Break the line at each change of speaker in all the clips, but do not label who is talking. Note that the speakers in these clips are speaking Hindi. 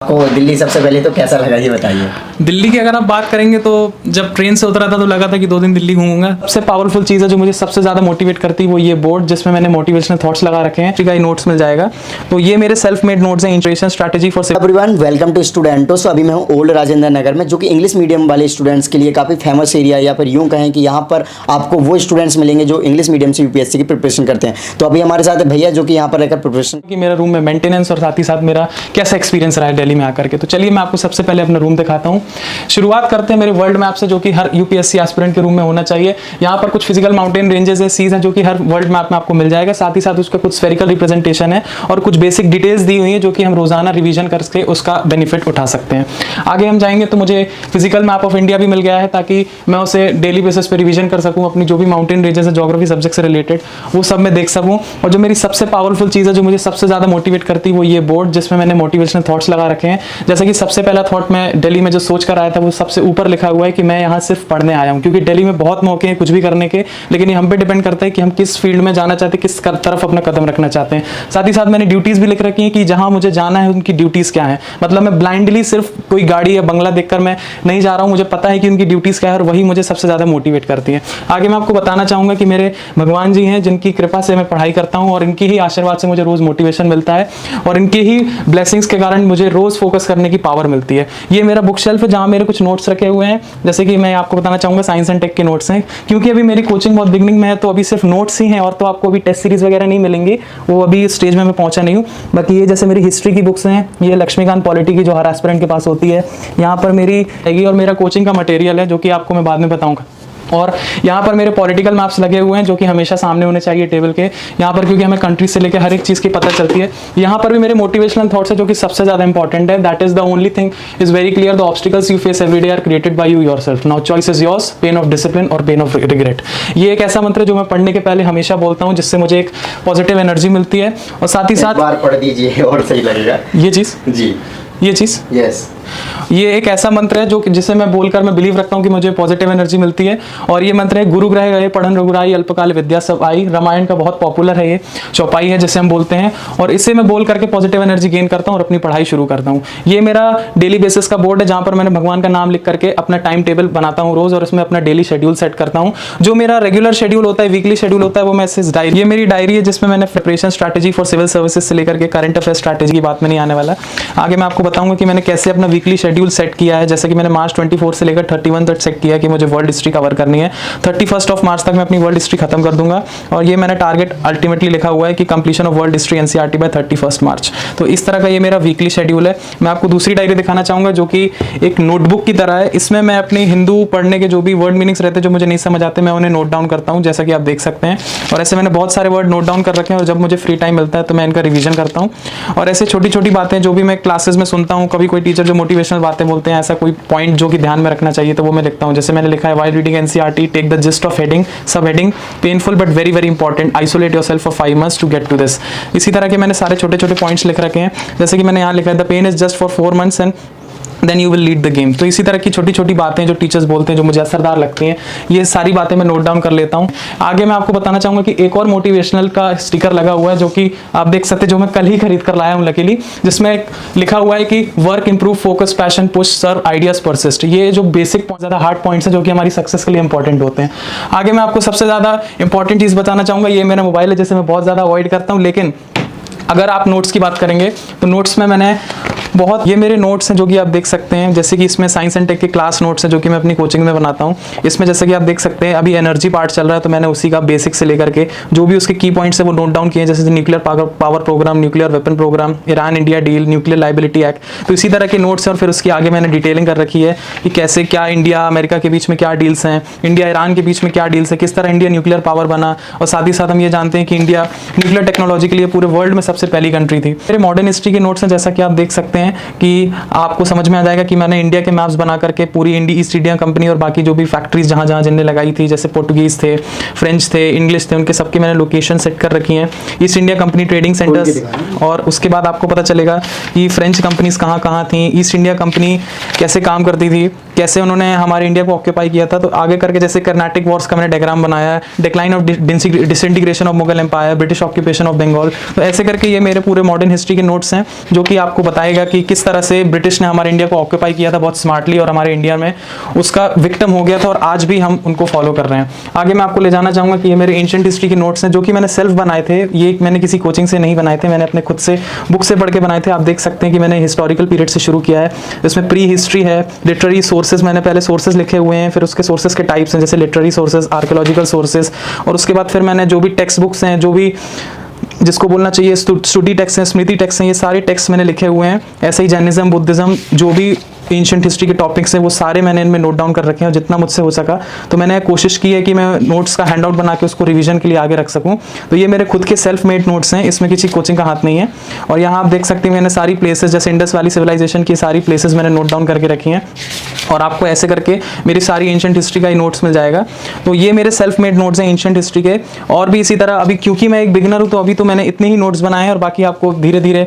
आपको दिल्ली सबसे पहले तो कैसा लगा ये बताइए।
दिल्ली की अगर आप बात करेंगे तो जब ट्रेन से उतरा था तो लगा था कि 2 दिन दिल्ली घूमूंगा। सबसे पावरफुल चीज़ है जो मुझे सबसे ज़्यादा मोटिवेट करती है वो ये बोर्ड जिसमें मैंने मोटिवेशनल थॉट्स लगा रखे हैं। ठीक है, नोट्स मिल जाएगा। तो ये मेरे सेल्फ मेड नोट्स हैं, inspiration strategy for
everyone, welcome to Studentos. अभी मैं हूँ ओल्ड राजेंद्र नगर में, जो कि इंग्लिश मीडियम वाले स्टूडेंट्स के लिए काफ़ी फेमस एरिया, या फिर यूँ कहें कि यहाँ पर आपको वो स्टूडेंट्स मिलेंगे जो इंग्लिश मीडियम से यूपीएससी की प्रिपरेशन करते हैं। तो अभी हमारे साथ है भैया जो कि यहाँ पर रहकर प्रिपरेशन
कि मेरा रूम में मेंटेनेंस और साथ ही साथ मेरा कैसा एक्सपीरियंस रहा है दिल्ली में आकर के। तो चलिए मैं आपको सबसे पहले अपना रूम दिखाता हूँ। शुरुआत करते हैं मेरे वर्ल्ड मैप से, जो कि हर यूपीएससी एस्पिरेंट के रूम में होना चाहिए। यहाँ पर कुछ फिजिकल माउंटेन रेंजेस है, सीज है, जो कि हर वर्ल्ड मैप में आपको मिल जाएगा। साथ ही साथ उसका कुछ स्फेरिकल रिप्रेजेंटेशन है और कुछ बेसिक डिटेल्स दी हुई है जो कि हम रोजाना रिवीजन करके उसका बेनिफिट उठा सकते हैं। आगे हम जाएंगे तो मुझे फिजिकल मैप ऑफ इंडिया भी मिल गया है ताकि मैं उसे डेली बेसिस पे रिवीजन कर सकूँ। अपनी जो भी माउंटेन रेंजेस है ज्योग्राफी सब्जेक्ट से रिलेटेड वो सब मैं देख सकूँ। और जो मेरी सबसे पावरफुल चीज़ है जो मुझे सबसे ज़्यादा मोटिवेट करती है वो ये बोर्ड जिसमें मैंने मोटिवेशनल थॉट्स लगा रखे हैं। जैसे कि सबसे पहला थॉट मैं दिल्ली में जो सोच कर आया था वो सबसे ऊपर लिखा हुआ है कि मैं यहाँ सिर्फ पढ़ने आया हूँ, क्योंकि दिल्ली में बहुत मौके हैं कुछ भी करने के, लेकिन ये हम पे डिपेंड करता है कि हम किस फील्ड में जाना चाहते हैं, किस तरफ अपना कदम रखना चाहते हैं। साथ ही साथ मैंने ड्यूटीज भी लिख रखी हैं कि जहाँ मुझे जाना है उनकी ड्यूटीज क्या है। मतलब मैं ब्लाइंडली सिर्फ कोई गाड़ी या बंगला देखकर मैं नहीं जा रहा हूँ, मुझे पता है कि उनकी ड्यूटीज क्या है और वही मुझे सबसे ज्यादा मोटिवेट करती है। आगे मैं आपको बताना चाहूंगा कि मेरे भगवान जी हैं जिनकी कृपा से मैं पढ़ाई करता हूँ और इनकी ही आशीर्वाद से मुझे रोज मोटिवेशन मिलता है और इनके ही ब्लेसिंग्स के कारण मुझे रोज फोकस करने की पावर मिलती है। ये मेरा बुक शेल्फ है जहाँ मेरे कुछ नोट्स रखे हुए हैं। जैसे कि मैं आपको बताना चाहूंगा साइंस एंड टेक के नोट्स हैं, क्योंकि अभी मेरी कोचिंग बहुत बिगनिंग में है तो अभी सिर्फ नोट्स ही हैं और तो आपको अभी टेस्ट सीरीज वगैरह नहीं मिलेंगे, वो अभी स्टेज में मैं पहुंचा नहीं हूँ। बाकी ये जैसे मेरी हिस्ट्री की बुक्स हैं, ये लक्ष्मीकांत पॉलिटी की जो हर एस्पिरेंट के पास होती है, यहाँ पर मेरी हैगी और मेरा कोचिंग का मटेरियल है जो कि आपको मैं बाद में बताऊंगा। और यहाँ पर मेरे पॉलिटिकल मैप्स लगे हुए हैं जो कि हमेशा सामने होने चाहिए टेबल के यहाँ पर, क्योंकि हमें कंट्री से लेकर हर एक चीज़ की पता चलती है। यहाँ पर भी मेरे मोटिवेशनल थॉट्स है जो कि सबसे ज़्यादा इंपॉर्टेंट है। That is the only thing is very clear, the obstacles you face every day are created by you yourself, now choice is yours, pain of discipline और पेन ऑफ रिग्रेट। ये एक ऐसा मंत्र है जो मैं पढ़ने के पहले हमेशा बोलता हूँ, जिससे मुझे एक पॉजिटिव एनर्जी मिलती है। और साथ ही साथ
बार पढ़ दीजिए और सही लगेगा
ये चीज़
जी,
ये चीज़
यस।
ये एक ऐसा मंत्र है जो जिसे मैं बोलकर मैं बिलीव रखता हूँ कि मुझे पॉजिटिव एनर्जी मिलती है। और ये मंत्र है गुरु ग्रह गए पढ़न रघुराई अल्पकाल विद्या सब आई। रामायण का बहुत पॉपुलर है, ये चौपाई है जिसे हम बोलते हैं, और इसे मैं बोल करके पॉजिटिव एनर्जी गेन करता हूँ और अपनी पढ़ाई शुरू करता हूँ। ये मेरा डेली बेसिस का बोर्ड है जहाँ पर मैंने भगवान का नाम लिख करके अपना टाइम टेबल बनाता हूँ रोज, और इसमें अपना डेली शेड्यूल सेट करता हूँ। जो मेरा रेगुलर शेड्यूल होता है, वीकली शेड्यूल होता है, वो मैं इस डायरी, ये मेरी डायरी है जिसमें मैंने preparation strategy for civil services से लेकर के करंट अफेयर स्ट्रैटेजी की बात में नहीं आने वाला। आगे मैं आपको बताऊंगा कि मैंने कैसे अपना वीकली शेड्यूल सेट किया है। जैसे कि मैंने मार्च 24 से लेकर 31 तक सेट किया कि मुझे वर्ल्ड हिस्ट्री कवर करनी है। 31 ऑफ मार्च तक मैं अपनी वर्ल्ड हिस्ट्री खत्म कर दूंगा, और ये मैंने टारगेट अल्टीमेटली लिखा हुआ है कि completion of world history NCERT by 31 March. तो इस तरह का ये मेरा वीकली शेड्यूल है। मैं आपको दूसरी डायरी दिखाना चाहूंगा जो कि एक नोटबुक की तरह है। इसमें मैं अपनी हिंदू पढ़ने के जो भी वर्ड मीनिंग्स रहते हैं जो मुझे नहीं समझ आते, मैं उन्हें नोट डाउन करता हूँ, जैसा कि आप देख सकते हैं। और ऐसे मैंने बहुत सारे वर्ड नोट डाउन कर रखे हैं और जब मुझे फ्री टाइम मिलता है तो मैं इनका रिवीजन करता हूँ। और ऐसे छोटी छोटी बातें जो भी मैं क्लासेस में सुनता हूँ, कभी कोई टीचर जो मोटिवेशनल बातें बोलते हैं, ऐसा कोई पॉइंट जो कि ध्यान में रखना चाहिए तो वो मैं लिखता हूँ। जैसे मैंने लिखा है while reading NCERT take the gist of heading, subheading painful but very very important, isolate yourself for 5 months to get to this. इसी तरह के मैंने सारे छोटे छोटे पॉइंट्स लिख रखे हैं। जैसे कि मैंने यहाँ लिखा है the pain is just for 4 months and then you will lead the game. तो इसी तरह की छोटी छोटी बातें जो टीचर्स बोलते हैं जो मुझे असरदार लगती हैं, ये सारी बातें मैं नोट डाउन कर लेता हूँ। आगे मैं आपको बताना चाहूँगा कि एक और मोटिवेशनल का स्टिकर लगा हुआ है जो कि आप देख सकते हैं, जो मैं कल ही खरीद कर लाया हूँ लकीली, जिसमें लिखा हुआ है कि work improve focus passion push serve ideas persist. ये जो बेसिक ज़्यादा हार्ड पॉइंट्स हैं जो कि हमारी सक्सेस के लिए इंपॉर्टेंट होते हैं। आगे मैं आपको सबसे ज़्यादा इंपॉर्टेंट चीज़ बताना चाहूँगा, ये मेरा मोबाइल है जिसे मैं बहुत ज़्यादा अवॉइड करता हूँ, लेकिन अगर आप नोट्स की बात करेंगे तो नोट्स में मैंने बहुत, ये मेरे नोट्स हैं जो कि आप देख सकते हैं। जैसे कि इसमें साइंस एंड टेक के क्लास नोट्स हैं जो कि मैं अपनी कोचिंग में बनाता हूँ। इसमें जैसे कि आप देख सकते हैं अभी एनर्जी पार्ट चल रहा है तो मैंने उसी का बेसिक से लेकर के जो भी उसके की पॉइंट्स है वो नोट डाउन किए, जैसे nuclear power programme, nuclear weapon programme, Iran India deal, nuclear liability act. तो इसी तरह के नोट्स हैं और फिर उसके आगे मैंने डिटेलिंग कर रखी है कि कैसे क्या इंडिया अमेरिका के बीच में क्या डील्स हैं, इंडिया ईरान के बीच में क्या डील्स है, किस तरह इंडिया न्यूक्लियर पावर बना। और साथ ही साथ हम ये जानते हैं कि इंडिया न्यूक्लियर टेक्नोलॉजी के लिए पूरे वर्ल्ड में सबसे पहली कंट्री थी। मेरे मॉडर्न हिस्ट्री के नोट्स हैं, जैसा कि आप देख सकते हैं कि आपको समझ में आ जाएगा कि मैंने इंडिया के मैप्स बना करके पूरी ईस्ट इंडिया कंपनी और बाकी जो भी फैक्ट्रीज जहाँ जहाँ जिनने लगाई थी, जैसे पोर्टुगीज थे, फ्रेंच थे, इंग्लिश थे, उनके सबकी मैंने लोकेशन सेट कर रखी हैं। East India company trading centres, और उसके बाद आपको पता चलेगा कि फ्रेंच कंपनीज कहाँ कहाँ थी, ईस्ट इंडिया कंपनी कैसे काम करती थी, कैसे उन्होंने हमारे इंडिया को ऑक्यूपाई किया था। तो आगे करके जैसे कर्नाटिक वॉर्स का मैंने डायग्राम बनाया है, decline of disintegration of Mughal empire, British occupation of Bengal. तो ऐसे करके ये मेरे पूरे मॉडर्न हिस्ट्री के नोट्स हैं जो कि आपको बताएगा कि किस तरह से ब्रिटिश ने हमारे इंडिया को ऑक्यूपाई किया था बहुत स्मार्टली और हमारे इंडिया में उसका विक्टिम हो गया था, और आज भी हम उनको फॉलो कर रहे हैं। आगे मैं आपको ले जाना चाहूँगा कि ये मेरे एंशिएंट हिस्ट्री के नोट्स हैं जो कि मैंने सेल्फ बनाए थे। ये मैंने किसी कोचिंग से नहीं बनाए थे, मैंने अपने खुद से बुक से पढ़ के बनाए थे। आप देख सकते हैं कि मैंने हिस्टोरिकल पीरियड से शुरू किया है। इसमें प्री हिस्ट्री है, लिटरेरी सोर्सेज, मैंने पहले सोर्सेज लिखे हुए हैं, फिर उसके सोर्सेज के टाइप्स हैं जैसे लिटरेरी सोर्सेज, आर्कियोलॉजिकल सोर्सेज, और उसके बाद फिर मैंने जो भी टेक्स्ट बुक्स हैं, जो भी जिसको बोलना चाहिए स्टडी टेक्स्ट हैं, स्मृति टेक्स्ट हैं, ये सारे टेक्स्ट मैंने लिखे हुए हैं। ऐसे ही जैनिज्म, बुद्धिज्म, जो भी एंशिएंट हिस्ट्री के टॉपिक्स हैं वो सारे मैंने इनमें नोट डाउन कर रखे हैं, जितना मुझसे हो सका। तो मैंने कोशिश की है कि मैं नोट्स का हैंड आउट बना के उसको रिवीजन के लिए आगे रख सकूं। तो ये मेरे खुद के सेल्फ मेड नोट्स हैं, इसमें किसी कोचिंग का हाथ नहीं है। और यहाँ आप देख सकते हैं मैंने सारी प्लेसेस, जैसे इंडस वैली सिविलाइजेशन की सारी प्लेसेस मैंने नोट डाउन करके रखी हैं, और आपको ऐसे करके मेरी सारी एंशिएंट हिस्ट्री का ही नोट्स मिल जाएगा। तो ये मेरे सेल्फ मेड नोट्स हैं एंशिएंट हिस्ट्री के। और भी इसी तरह अभी क्योंकि मैं एक बिगिनर हूँ तो अभी तो मैंने इतने ही नोट्स बनाए हैं, और बाकी आपको धीरे धीरे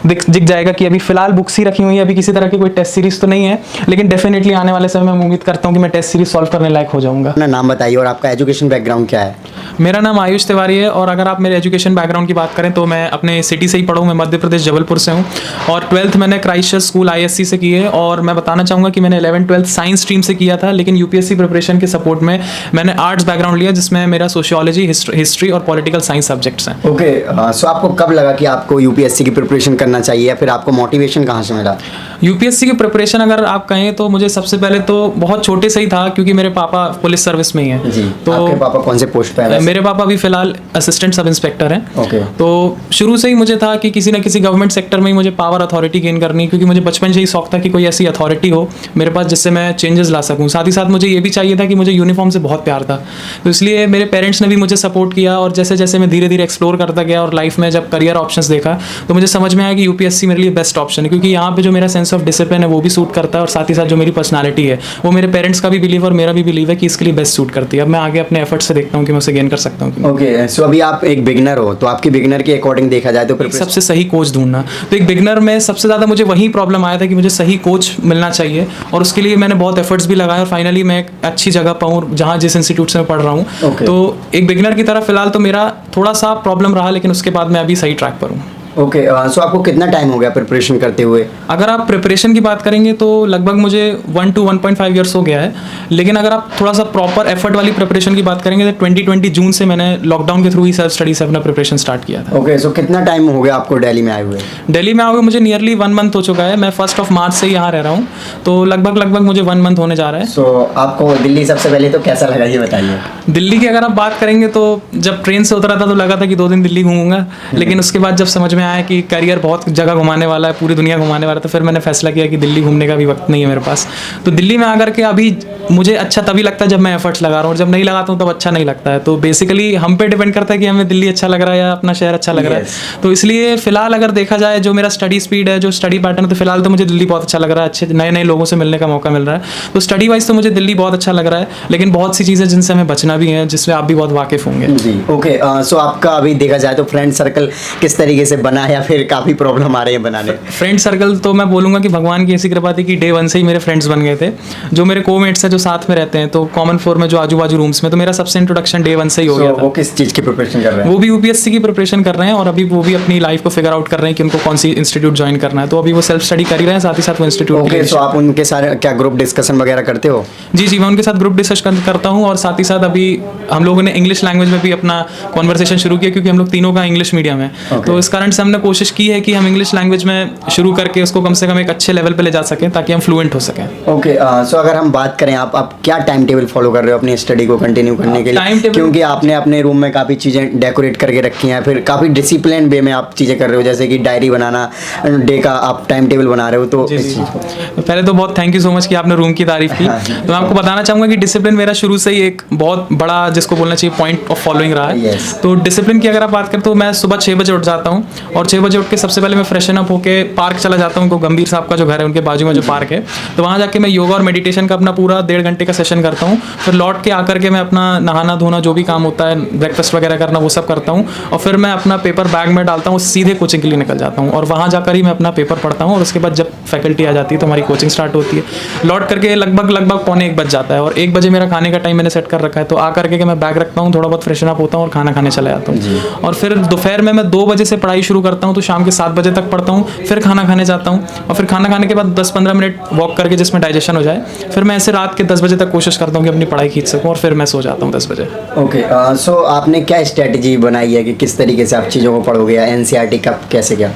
दिख जाएगा कि अभी फिलहाल बुक्स ही रखी हुई है, अभी किसी तरह की कोई टेस्ट सीरीज तो नहीं है, लेकिन डेफिनेटली आने वाले समय में उम्मीद करता हूँ कि मैं टेस्ट सीरीज सॉल्व करने लायक हो जाऊंगा।
अपना नाम बताइए और आपका एजुकेशन बैकग्राउंड क्या है?
मेरा नाम आयुष तिवारी है, और अगर आप मेरे एजुकेशन बैकग्राउंड की बात करें तो मैं अपने सिटी से ही पढ़ा हूँ, मैं मध्य प्रदेश जबलपुर से हूँ, और 12th मैंने क्राइस्ट स्कूल ISC से की है। और मैं बताना चाहूँगा कि मैंने 11th-12th साइंस स्ट्रीम से किया था, लेकिन UPSC प्रिपरेशन के सपोर्ट में मैंने आर्ट्स बैकग्राउंड लिया, जिसमें मेरा सोशियोलॉजी, हिस्ट्री और पॉलिटिकल साइंस सब्जेक्ट्स हैं।
ओके, सो आपको कब लगा कि आपको UPSC की प्रिपरेशन करना चाहिए, या फिर आपको मोटिवेशन कहाँ से मिला?
UPSC की प्रिपरेशन अगर आप कहें तो मुझे सबसे पहले तो बहुत छोटे से ही था, क्योंकि मेरे पापा पुलिस सर्विस में ही हैं।
जी,
तो
आपके पापा कौन से पोस्ट पे हैं?
मेरे पापा भी फिलहाल असिस्टेंट सब इंस्पेक्टर हैं।
ओके।
तो शुरू से ही मुझे था कि किसी न किसी गवर्नमेंट सेक्टर में ही मुझे पावर अथॉरिटी गेन करनी, क्योंकि मुझे बचपन से ही शौक था कि कोई ऐसी अथॉरिटी हो मेरे पास जिससे मैं चेंजेस ला सकूं। साथ ही साथ मुझे ये भी चाहिए था कि मुझे यूनिफॉर्म से बहुत प्यार था, तो इसलिए मेरे पेरेंट्स ने भी मुझे सपोर्ट किया। और जैसे जैसे मैं धीरे धीरे एक्सप्लोर करता गया और लाइफ में जब करियर ऑप्शंस देखा तो मुझे समझ में आया कि UPSC मेरे लिए बेस्ट ऑप्शन है, क्योंकि यहाँ पे जो मेरा सेंस ऑफ डिसिप्लिन है वो भी सूट करता है, और साथ ही साथ जो मेरी पर्सनालिटी है वो मेरे पेरेंट्स का भी बिलीव और मेरा भी बिलीव है कि इसके लिए बेस्ट सूट करती है। अब मैं आगे अपने एफर्ट से देखता हूँ कि मैं उसे गेन कर सकता हूँ।
ओके, सो अभी आप एक बिगिनर हो, तो आपकी बिगिनर के अकॉर्डिंग देखा जाए तो
सबसे सही कोच ढूंढना। तो एक बिगिनर में सबसे ज़्यादा मुझे वही प्रॉब्लम आया था कि मुझे सही कोच मिलना चाहिए, और उसके लिए मैंने बहुत एफर्ट्स भी लगाए, और फाइनली मैं एक अच्छी जगह पाऊँ जहाँ जिस इंस्टीट्यूट से मैं पढ़ रहा हूँ। तो एक बिगिनर की तरह फिलहाल तो मेरा थोड़ा सा प्रॉब्लम रहा, लेकिन उसके बाद मैं अभी सही ट्रैक पर हूँ।
ओके, सो आपको कितना टाइम हो गया प्रिपरेशन करते हुए?
अगर आप प्रिपरेशन की बात करेंगे तो लगभग मुझे 1 to 1.5 ईयर्स हो गया है, लेकिन अगर आप थोड़ा सा प्रॉपर एफर्ट वाली प्रिपरेशन की बात करेंगे तो 2020 जून से मैंने लॉकडाउन के थ्रू ही सेल्फ स्टडी से अपना प्रिपरेशन स्टार्ट किया था।
ओके, सो कितना टाइम हो गया आपको दिल्ली में आए हुए?
दिल्ली में आए हुए मुझे नियरली 1 मंथ हो चुका है। मैं 1 मार्च से यहाँ रह रहा हूँ, तो लगभग मुझे 1 मंथ होने जा रहा है।
सो आपको दिल्ली सबसे पहले तो कैसा लगा ये बताइए?
दिल्ली की अगर आप बात करेंगे तो जब ट्रेन से उतरा था तो लगा था कि 2 दिन दिल्ली घूमूंगा, लेकिन उसके बाद जब समझ में आया कि करियर बहुत जगह घुमाने वाला है, पूरी दुनिया घुमाने वाला है, तो फिर मैंने फैसला किया कि दिल्ली घूमने का भी वक्त नहीं है मेरे पास। तो दिल्ली में आकर के अभी मुझे अच्छा तभी लगता है जब मैं एफर्ट्स लगा रहा हूँ, और जब नहीं लगाता हूँ तब अच्छा नहीं लगता है। तो बेसिकली हम पे डिपेंड करता है कि हमें दिल्ली अच्छा लग रहा है या अपना शहर अच्छा लग रहा है। तो इसलिए फिलहाल अगर देखा जाए जो मेरा स्टडी स्पीड है, जो स्टडी पैटर्न है, तो फिलहाल तो मुझे दिल्ली बहुत अच्छा लग रहा है। अच्छे नए नए लोगों से मिलने का मौका मिल रहा है, तो स्टडी वाइज तो मुझे दिल्ली बहुत अच्छा लग रहा है, लेकिन बहुत सी चीज़ें जिनसे हमें बचना भी है, जिसमें आप भी बहुत वाकिफ होंगे।
जी, ओके, सो आपका अभी देखा जाए तो फ्रेंड सर्कल किस तरीके से बना, या फिर काफ़ी प्रॉब्लम आ रही है बनाने?
फ्रेंड सर्कल तो मैं बोलूँगा कि भगवान की ऐसी कृपा थी कि डे 1 से ही मेरे फ्रेंड्स बन गए थे। जो मेरे कोमेट्स हैं जो साथ में रहते हैं, तो कॉमन फ्लोर में जो आजू बाजू रूम्स में, तो मेरा सबसे इंट्रोडक्शन डे 1 से ही हो गया था।
वो किस चीज़ की प्रिपरेशन कर रहे हैं?
वो भी UPSC की प्रिपरेशन कर रहे हैं, और अभी वो भी अपनी लाइफ को फिगर आउट कर रहे हैं कि उनको कौन सी इंस्टीट्यूट ज्वाइन करना है। तो अभी वो सेल्फ स्टडी कर ही रहे हैं, साथ ही साथ वो इंस्टीट्यूट।
ओके, सो आप उनके सारे क्या ग्रुप डिस्कशन वगैरह करते हो?
जी, मैं उनके साथ ग्रुप डिस्कशन करता हूँ, और साथ ही साथ अभी हम लोगों ने इंग्लिश लैंग्वेज में भी अपना कॉन्वर्सेशन शुरू किया, क्योंकि हम लोग तीनों का इंग्लिश मीडियम है। तो इस कारण से हमने कोशिश की है कि हम इंग्लिश लैंग्वेज में शुरू करके उसको कम से कम एक अच्छे लेवल पे ले जा सकें, ताकि हम फ्लुएंट हो सकें।
ओके, सो अगर हम बात करें, आप क्या टाइम टेबल फॉलो कर रहे हो अपनी स्टडी को कंटिन्यू करने के लिए? क्योंकि आपने अपने रूम में काफ़ी चीज़ें डेकोरेट करके रखी हैं, फिर काफ़ी डिसिप्लिन वे में आप चीज़ें कर रहे हो, जैसे कि डायरी बनाना, डे का आप टाइम टेबल बना रहे हो। तो इस चीज़ को
पहले तो बहुत थैंक यू सो मच कि आपने रूम की तारीफ की। तो मैं आपको बताना चाहूँगा कि डिसिप्लिन मेरा शुरू से ही एक बहुत बड़ा जिसको बोलना चाहिए पॉइंट ऑफ फॉलोइंग रहा है।
Yes.
तो डिसिप्लिन की अगर आप बात करें तो मैं सुबह 6 बजे उठ जाता हूँ और 6 बजे उठ के सबसे पहले मैं फ्रेशन अप होकर पार्क चला जाता हूँ। गंभीर साहब का जो घर है उनके बाजू में जो पार्क है, तो वहाँ जाके मैं योगा और मेडिटेशन का अपना पूरा 1.5 घंटे का सेशन करता हूँ। फिर लौट के आकर के मैं अपना नहाना धोना जो भी काम होता है, ब्रेकफास्ट वगैरह करना, वो सब करता हूँ और फिर मैं अपना पेपर बैग में डालता हूँ, सीधे कोचिंग के लिए निकल जाता हूँ और वहाँ जाकर ही मैं अपना पेपर पढ़ता हूँ। और उसके बाद जब फैकल्टी आ जाती है तो हमारी कोचिंग स्टार्ट होती है। लौट करके लगभग 1:45 बज जाता है और 1 बजे मेरा खाने का टाइम मैंने सेट कर रखा है। तो आ करके मैं बैग रखता हूँ, थोड़ा बहुत फ्रेशन अप होता हूँ और खाना खाने चला जाता हूँ। और फिर दोपहर में मैं 2 बजे से पढ़ाई शुरू करता हूँ तो शाम के 7 बजे तक पढ़ता हूँ। फिर खाना खाने जाता हूँ और फिर खाना खाने के बाद 10-15 मिनट वॉक करके जिसमें डाइजेशन हो जाए, फिर मैं ऐसे रात के 10 बजे तक कोशिश करता हूँ कि अपनी पढ़ाई खींच सकूँ और फिर मैं सो जाता हूँ 10 बजे।
ओके, सो आपने क्या स्ट्रेटजी बनाई है कि किस तरीके से आप चीज़ों को पढ़ोगे या एनसीईआरटी का कैसे क्या?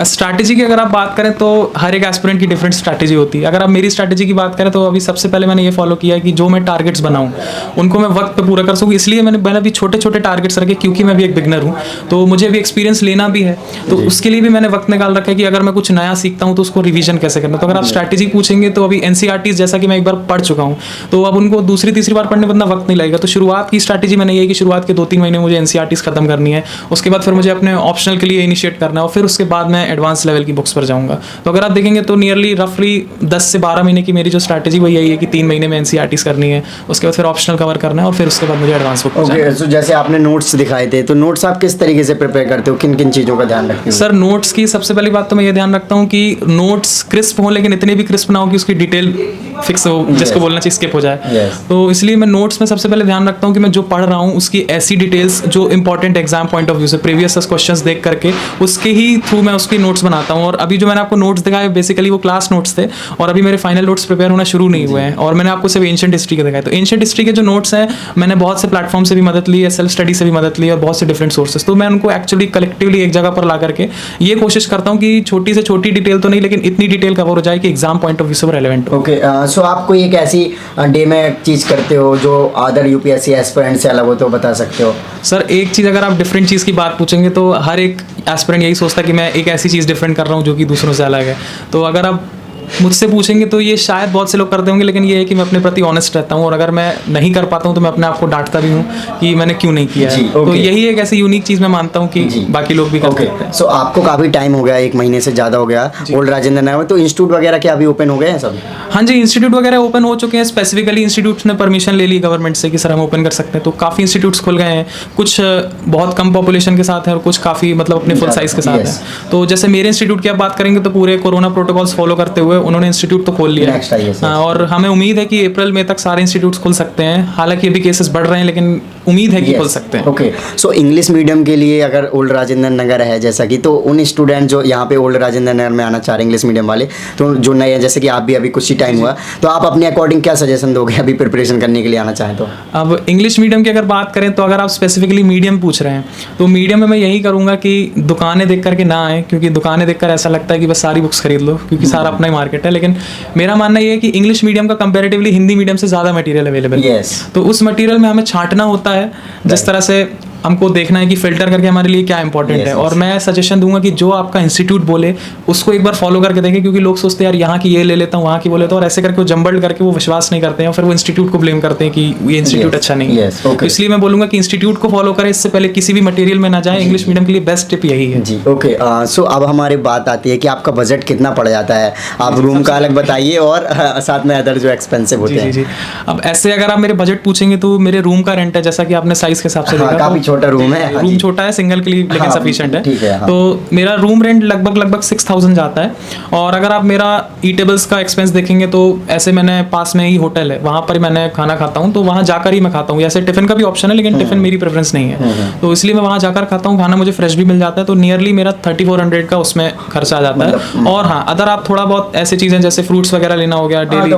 स्ट्रैटेजी की अगर आप बात करें तो हर एक एस्पिरेंट की डिफरेंट स्ट्रैटेजी होती है। अगर आप मेरी स्ट्रैटेजी की बात करें तो अभी सबसे पहले मैंने ये फॉलो किया है कि जो मैं टारगेट्स बनाऊं उनको मैं वक्त पे पूरा कर सकूं, इसलिए मैंने अभी छोटे छोटे टारगेट्स रखे क्योंकि मैं भी एक बिगनर हूं तो मुझे भी एक्सपीरियंस लेना भी है। तो उसके लिए भी मैंने वक्त निकाल रखा है कि अगर मैं कुछ नया सीखता हूँ तो उसको रिवीजन कैसे करना। तो अगर आप स्ट्रैटेजी पूछेंगे तो अभी एनसीईआरटी जैसा कि मैं एक बार पढ़ चुका हूँ तो अब उनको दूसरी तीसरी बार पढ़ने में इतना वक्त नहीं लगेगा। तो शुरुआत की स्ट्रैटेजी मैंने ये कि शुरुआत के 2-3 महीने मुझे एनसीईआरटीज खत्म करनी है, उसके बाद फिर मुझे अपने ऑप्शनल के लिए इनिशिएट करना है और फिर उसके बाद मैं एडवांस लेवल की बुक्स पर जाऊंगा। तो अगर आप देखेंगे तो नियरली रफली 10 से 12 महीने की मेरी जो स्ट्रैटेजी वो यही है कि 3 महीने में एनसीईआरटीज करनी है, उसके बाद फिर ऑप्शनल कवर करना है और फिर उसके बाद मुझे एडवांस बुक
ओके, तो जैसे आपने नोट्स दिखाए थे तो नोट्स आप किस तरीके से प्रिपेयर करते हो, किन किन चीज़ों का ध्यान रखते हो?
सर नोट्स की सबसे पहली बात तो मैं ये ध्यान रखता हूँ कि नोट्स क्रिस्प हो लेकिन इतने भी क्रिस्प ना हो कि उसकी डिटेल फिक्स हो, जिसको बोलना चाहिए स्किप हो जाए। तो इसलिए मैं नोट्स में सबसे पहले ध्यान रखता हूँ कि मैं जो पढ़ रहा हूँ उसकी ऐसी डिटेल्स जो important exam point of view से प्रीवियस क्वेश्चंस देख करके उसके ही थ्रू मैं उसकी नोट्स बनाता हूँ। और अभी जो मैंने आपको नोट्स दिखाए बेसिकली वो क्लास नोट्स थे और अभी मेरे फाइनल नोट्स प्रिपेयर होना शुरू नहीं हुए हैं और मैंने आपको सिर्फ एंशिएंट हिस्ट्री के दिखाए। तो एंशिएंट हिस्ट्री के जो नोट्स हैं मैंने बहुत से प्लेटफॉर्म से भी मदद ली है, सेल्फ स्टडी से भी मदद ली और बहुत से डिफरेंट सोर्सेस। तो मैं उनको एक्चुअली कलेक्टिवली एक जगह पर ला करके ये कोशिश करता हूँ कि छोटी से छोटी डिटेल तो नहीं लेकिन इतनी डिटेल कवर हो जाए कि एग्जाम पॉइंट ऑफ व्यू से रेलेवेंट हो।
ओके, सो आप कोई एक ऐसी डे में चीज़ करते हो जो अदर यूपीएससी एस्पिरेंट से अलग हो तो बता सकते हो?
सर एक चीज़ अगर आप डिफरेंट चीज़ की बात पूछेंगे तो हर एक एस्पिरेंट यही सोचता है कि मैं एक ऐसी चीज़ डिफरेंट कर रहा हूँ जो कि दूसरों से अलग है। तो अगर आप मुझसे पूछेंगे तो ये शायद बहुत से लोग करते होंगे लेकिन ये है कि मैं अपने प्रति ऑनेस्ट रहता हूँ और अगर मैं नहीं कर पाता हूँ तो मैं अपने आप को डांटता भी हूँ कि मैंने क्यों नहीं किया है। तो यही एक ऐसी यूनिक चीज़ मैं मानता हूँ कि बाकी लोग भी करते हैं।
सो आपको काफ़ी टाइम हो गया, 1 महीने से ज़्यादा हो गया ओल्ड राजेंद्र नगर में, तो इंस्टीट्यूट वगैरह क्या अभी ओपन हो गए हैं सब?
हाँ जी, इंस्टीट्यूट वगैरह ओपन हो चुके हैं। स्पेसिफिकली इंस्टीट्यूट्स ने परमिशन ले ली गवर्नमेंट से कि सर हम ओपन कर सकते हैं। तो काफ़ी इंस्टीट्यूट्स खुल गए हैं, कुछ बहुत कम पॉपुलेशन के साथ है और कुछ काफ़ी मतलब अपने फुल साइज के साथ है। तो जैसे मेरे इंस्टीट्यूट की आप बात करेंगे तो पूरे कोरोना प्रोटोकॉल्स फॉलो करते हुए उन्होंने इंस्टीट्यूट तो खोल लिया है और हमें उम्मीद है कि अप्रैल मई तक सारे इंस्टीट्यूट्स खुल सकते हैं। हालांकि अभी केसेस बढ़ रहे हैं लेकिन उम्मीद है कि खुल सकते हैं।
ओके, सो इंग्लिश मीडियम के लिए अगर ओल्ड राजेंद्र नगर है जैसा कि, तो उन स्टूडेंट जो यहाँ पे ओल्ड राजेंद्र नगर में आना चाह रहे हैं इंग्लिश मीडियम वाले, तो जो नए हैं जैसे कि आप भी अभी कुछ ही टाइम हुआ, तो आप अपने अकॉर्डिंग क्या सजेशन दोगे अभी प्रिपरेशन करने के लिए आना चाहें तो?
अब इंग्लिश मीडियम की अगर बात करें तो अगर आप स्पेसिफिकली मीडियम पूछ रहे हैं तो मीडियम में मैं यही करूँगा कि दुकानें देख करके ना आए, क्योंकि दुकानें देख कर ऐसा लगता है कि बस सारी बुक्स खरीद लो क्योंकि सारा अपना ही मार्केट है। लेकिन मेरा मानना ये है कि इंग्लिश मीडियम का कंपैरेटिवली हिंदी मीडियम से ज़्यादा मटेरियल अवेलेबल है। तो उस मटेरियल में हमें छांटना होता है, जिस तरह से हमको देखना है कि फिल्टर करके हमारे लिए क्या इंपॉर्टेंट है। और मैं सजेशन दूंगा कि जो आपका इंस्टीट्यूट बोले उसको एक बार फॉलो करके देखें, क्योंकि लोग सोचते हैं यार यहाँ की ये ले लेता हूँ वहाँ की बोले तो, और ऐसे करके वो जंबल्ड करके वो विश्वास नहीं करते हैं और फिर वो इंस्टीट्यूट को ब्लेम करते हैं कि ये इंस्टीट्यूट अच्छा नहीं है। तो इसलिए मैं बोलूँगा कि इंस्टीट्यूट को फॉलो करें, इससे पहले किसी भी मटेरियल में ना जाए। इंग्लिश मीडियम के लिए बेस्ट टिप यही है
जी। ओके, सो अब हमारी बात आती है कि आपका बजट कितना पड़ जाता है, आप रूम का अलग बताइए और साथ में अदर जो एक्सपेंसिव होते हैं।
जी, अब ऐसे अगर आप मेरे बजट पूछेंगे तो मेरे रूम का रेंट है, जैसा कि आपने साइज के हिसाब से देखा,
काफी छोटा रूम है,
रूम छोटा है सिंगल के लिए लेकिन सफिशिएंट है।
हाँ।
तो मेरा रूम रेंट लगभग 6000 जाता है। और अगर आप मेरा ईटेबल्स का एक्सपेंस देखेंगे तो ऐसे मैंने पास में ही होटल है, वहाँ पर मैंने खाना खाता हूँ, तो वहाँ जाकर ही मैं खाता हूँ। ऐसे टिफिन का भी ऑप्शन है लेकिन टिफिन मेरी प्रेफरेंस नहीं है, तो इसलिए मैं वहाँ जाकर खाता हूँ। खाना मुझे फ्रेश भी मिल जाता है, तो नियरली मेरा 3400 का उसमें खर्चा आ जाता है। और हाँ, अगर आप थोड़ा बहुत ऐसी चीजें जैसे फ्रूट्स वगैरह लेना हो गया डेली,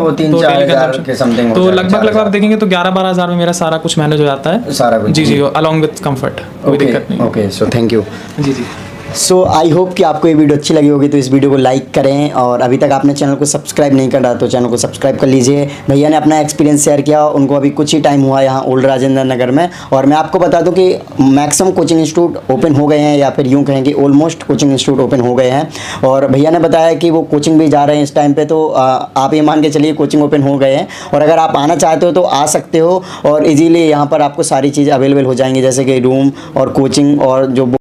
तो लगभग देखेंगे तो 11-12 हज़ार में मेरा सारा कुछ मैनेज हो जाता है। जी, अलॉन्ग विद कंफर्ट, कोई दिक्कत नहीं।
Okay, so thank you.
जी।
सो आई होप कि आपको ये वीडियो अच्छी लगी होगी, तो इस वीडियो को लाइक करें और अभी तक आपने चैनल को सब्सक्राइब नहीं करा तो चैनल को सब्सक्राइब कर लीजिए। भैया ने अपना एक्सपीरियंस शेयर किया, उनको अभी कुछ ही टाइम हुआ यहाँ ओल्ड राजेंद्र नगर में। और मैं आपको बता दूं कि मैक्सिमम कोचिंग इंस्टीट्यूट ओपन हो गए हैं, या फिर यूँ कहें कि ऑलमोस्ट कोचिंग इंस्टीट्यूट ओपन हो गए हैं। और भैया ने बताया कि वो कोचिंग भी जा रहे हैं इस टाइम पे, तो आप ये मान के चलिए कोचिंग ओपन हो गए हैं। और अगर आप आना चाहते हो तो आ सकते हो, और इजीली यहाँ पर आपको सारी चीज़ अवेलेबल हो जाएंगी, जैसे कि रूम और कोचिंग और जो